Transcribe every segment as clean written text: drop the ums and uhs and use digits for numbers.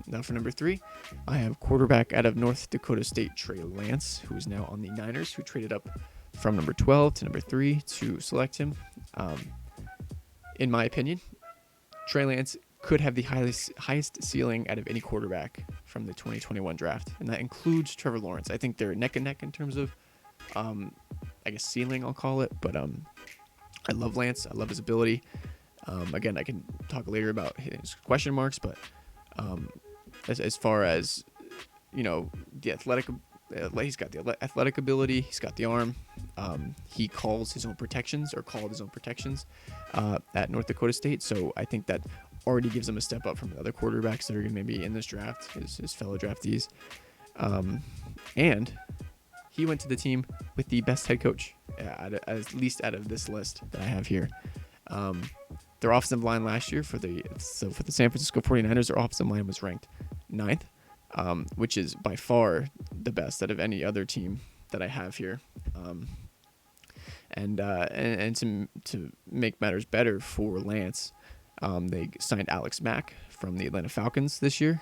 Now for number 3, I have quarterback out of North Dakota State, Trey Lance, who is now on the Niners, who traded up from number 12 to number 3 to select him. In my opinion, Trey Lance could have the highest ceiling out of any quarterback from the 2021 draft, and that includes Trevor Lawrence. I think they're neck and neck in terms of, ceiling, I'll call it, but I love Lance. I love his ability. Again, I can talk later about his question marks, but as far as, the athletic, he's got the athletic ability, he's got the arm. He called his own protections at North Dakota State, so I think that already gives him a step up from the other quarterbacks that are going to be in this draft, his fellow draftees. And he went to the team with the best head coach, at least out of this list that I have here. Their offensive line last year for the San Francisco 49ers, their offensive line was ranked 9th, which is by far the best out of any other team that I have here. And to make matters better for Lance, they signed Alex Mack from the Atlanta Falcons this year.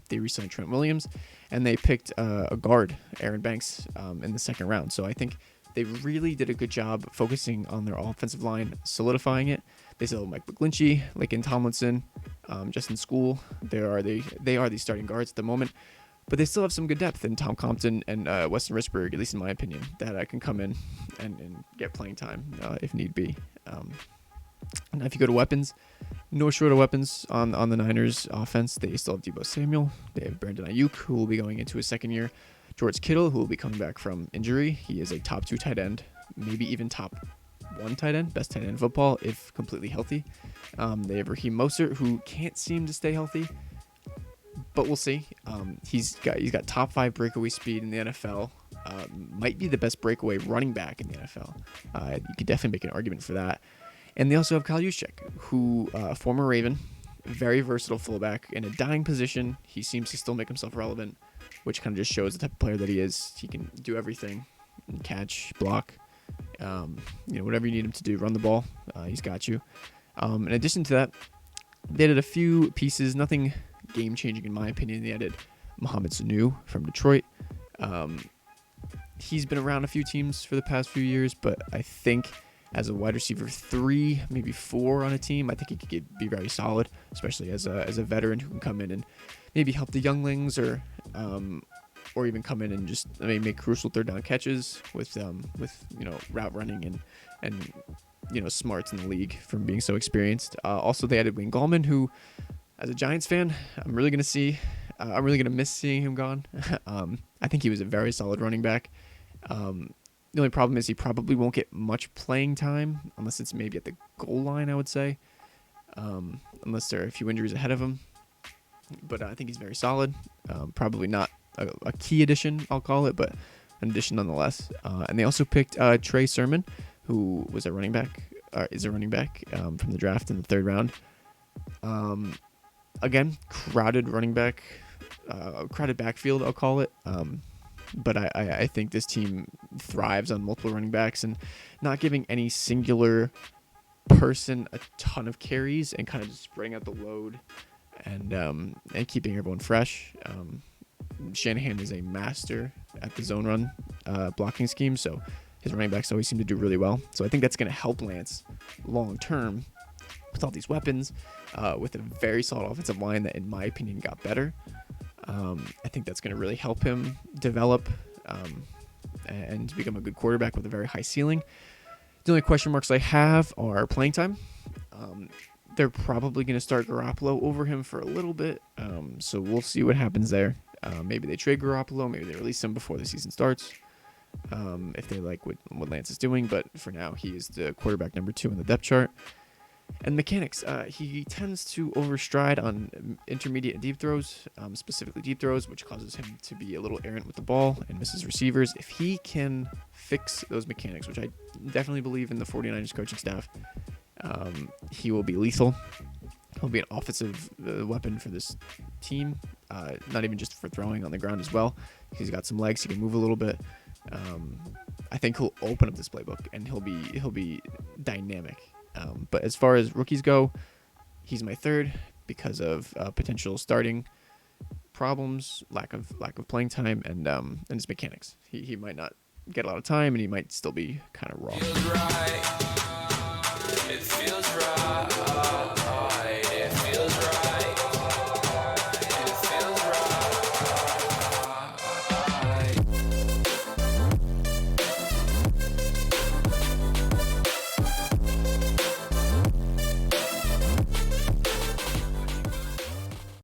They re-signed Trent Williams, and they picked a guard, Aaron Banks, in the second round. So I think they really did a good job focusing on their offensive line, solidifying it. They still have Mike McGlinchey, Laken Tomlinson, Justin School. They are the starting guards at the moment, but they still have some good depth in Tom Compton and Weston Risberg, at least in my opinion, that can come in and get playing time if need be. Now, if you go to weapons, no short of weapons on the Niners offense. They still have Deebo Samuel. They have Brandon Ayuk, who will be going into his second year. George Kittle, who will be coming back from injury. He is a top 2 tight end, maybe even top 1 tight end, best tight end in football if completely healthy. They have Raheem Mostert, who can't seem to stay healthy, but we'll see. He's got top 5 breakaway speed in the NFL. Might be the best breakaway running back in the NFL. You could definitely make an argument for that. And they also have Kyle Juszczyk, who, former Raven, very versatile fullback in a dying position. He seems to still make himself relevant, which kind of just shows the type of player that he is. He can do everything, catch, block, whatever you need him to do, run the ball. He's got you. In addition to that, they added a few pieces, nothing game-changing in my opinion. They added Mohamed Sanu from Detroit. He's been around a few teams for the past few years, but I think as a wide receiver 3, maybe 4 on a team, I think he could be very solid, especially as a veteran who can come in and maybe help the younglings or even come in and just make crucial third down catches with route running and smarts in the league from being so experienced. Also, they added Wayne Gallman, who, as a Giants fan, I'm really gonna miss seeing him gone. I think he was a very solid running back. The only problem is he probably won't get much playing time unless it's maybe at the goal line, I would say, unless there are a few injuries ahead of him. But I think he's very solid. Probably not a key addition, I'll call it, but an addition nonetheless. And they also picked Trey Sermon, who was is a running back from the draft in the 3rd round. Again, crowded backfield, I'll call it. But I think this team thrives on multiple running backs and not giving any singular person a ton of carries and kind of just spreading out the load and keeping everyone fresh. Shanahan is a master at the zone run blocking scheme, so his running backs always seem to do really well. So I think that's going to help Lance long term with all these weapons, with a very solid offensive line that, in my opinion, got better. I think that's going to really help him develop and become a good quarterback with a very high ceiling. The only question marks I have are playing time. They're probably going to start Garoppolo over him for a little bit, so we'll see what happens there. Maybe they trade Garoppolo, maybe they release him before the season starts, if they like what Lance is doing, but for now he is the quarterback number 2 in the depth chart. And mechanics, he tends to overstride on intermediate and deep throws, specifically deep throws, which causes him to be a little errant with the ball and misses receivers. If he can fix those mechanics, which I definitely believe in the 49ers coaching staff, he will be lethal. He'll be an offensive weapon for this team, not even just for throwing on the ground as well. He's got some legs, he can move a little bit. I think he'll open up this playbook and he'll be dynamic. But as far as rookies go, he's my 3rd because of potential starting problems, lack of playing time, and his mechanics. He might not get a lot of time, and he might still be kind of raw.